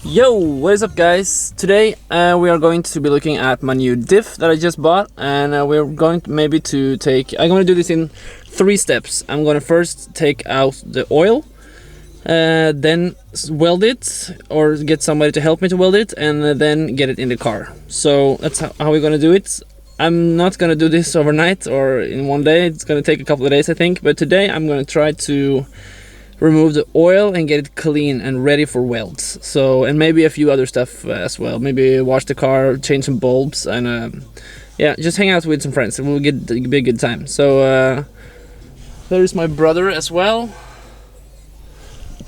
Yo, what is up guys? Today we are going to be looking at my new Diff that I just bought, and we're going to I'm going to do this in 3 steps. I'm going to first take out the oil, then weld it or get somebody to help me to weld it, and then get it in the car. So that's how we're going to do it. I'm not going to do this overnight or in one day. It's going to take a couple of days, I think, but today I'm going to try to remove the oil and get it clean and ready for welds. So, and maybe a few other stuff as well. Maybe wash the car, change some bulbs, and yeah, just hang out with some friends. It will be a good time. So there's my brother as well.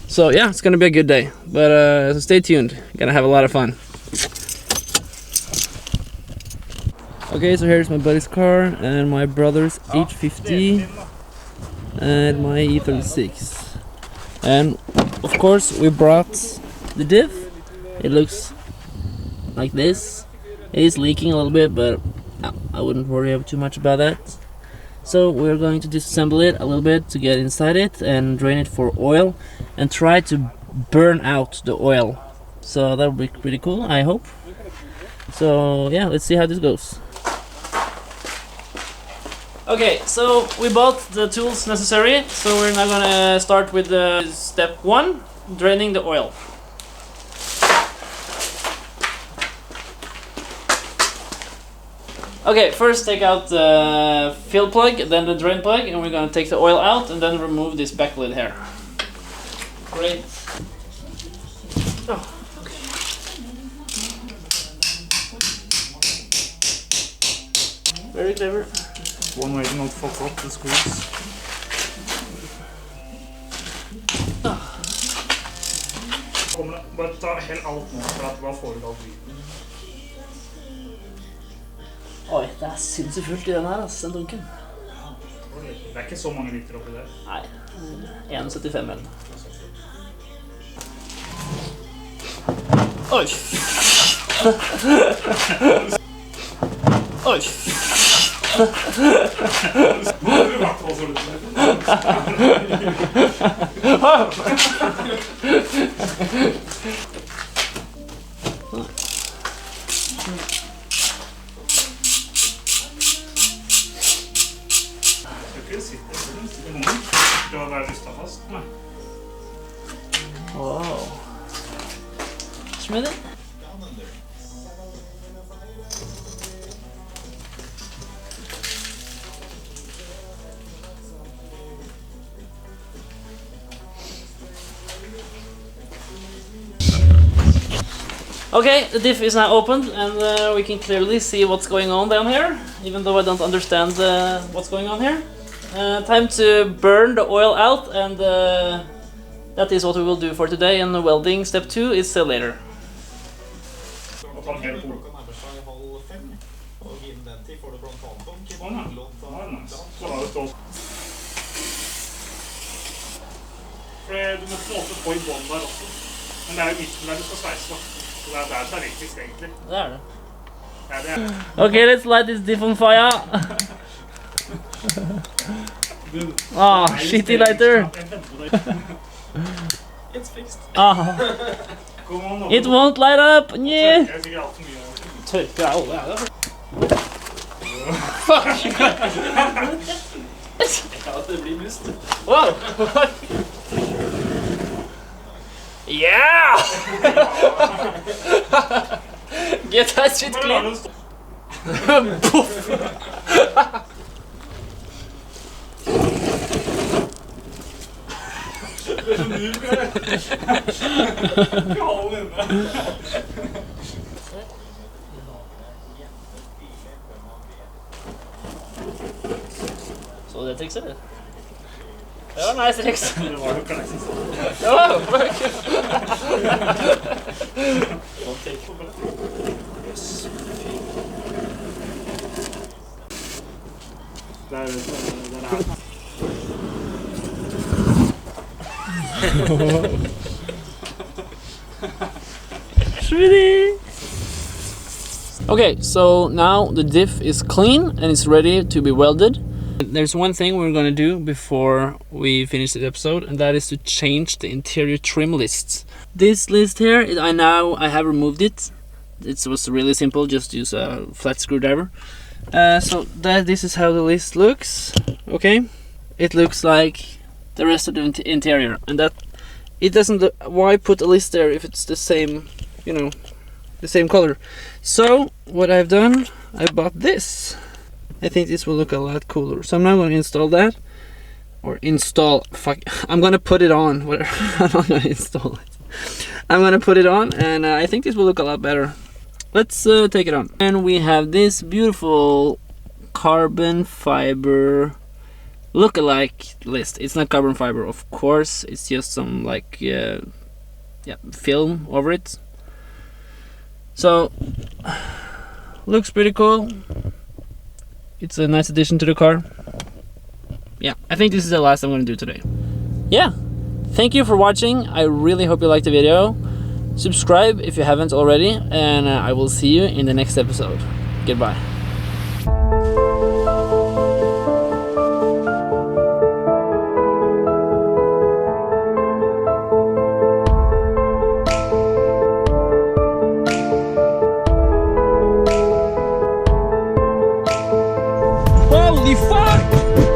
So yeah, it's gonna be a good day. But so stay tuned. Gonna have a lot of fun. Okay, so here's my buddy's car and my brother's H50 and my E36. And of course we brought the Diff. It looks like this. It is leaking a little bit, but I wouldn't worry too much about that. So we're going to disassemble it a little bit to get inside it and drain it for oil and try to burn out the oil. So that would be pretty cool, I hope. So yeah, let's see how this goes. Okay, so we bought the tools necessary, so we're now gonna start with step 1, draining the oil. Okay, first take out the fill plug, then the drain plug, and we're gonna take the oil out and then remove this back lid here. Great. Oh, okay. Very clever. One way to not fuck up the screws. Bare ta helt alt nå, for at det var foregalt lyden. Oi, det er sinnssykt fullt i den her, altså, den dunken. Det er ikke så mange liter oppi der. Nei, 1,75 eller. Oi! Oi! Wow. Smell it? Okay, the Diff is now opened, and we can clearly see what's going on down here, even though I don't understand what's going on here. Time to burn the oil out, and that is what we will do for today, and the welding step 2 is later. Du må flåte på I bånd der også, men det jo midten der du skal sveise da. Så det der det viktigst egentlig. Det det. Ja, det Okay, let's light this Diff on fire. Ah, shitty lighter. It's fixed. Ah, it won't light up. Yeah. Jeg sikkert alt for mye. Tørker jeg olje, det? Fuck! Ja, det blir must. Wow! Yeah! Get that shit clean. Puff! Så det trikset det. Det var nice triks. Det var jo klassisk. Wow, fuck. Det her. Sweetie. Okay, so now the Diff is clean and it's ready to be welded. There's one thing we're gonna do before we finish this episode, and that is to change the interior trim lists. this list here, I have removed it. It was really simple, just use a flat screwdriver. So this is how the list looks. Okay, it looks like the rest of the interior, and that it doesn't. Why put a list there if it's the same, you know, the same color? So what I've done, I bought this. I think this will look a lot cooler. So I'm now going to install that, or I'm going to put it on. Whatever. I'm not going to install it. I'm going to put it on, and I think this will look a lot better. Let's take it on. And we have this beautiful carbon fiber look-alike list. It's not carbon fiber, of course. It's just some like film over it. So looks pretty cool. It's a nice addition to the car. Yeah, I think this is the last I'm going to do today. Yeah, thank you for watching. I really hope you liked the video. Subscribe if you haven't already, and I will see you in the next episode. Goodbye. Holy fuck!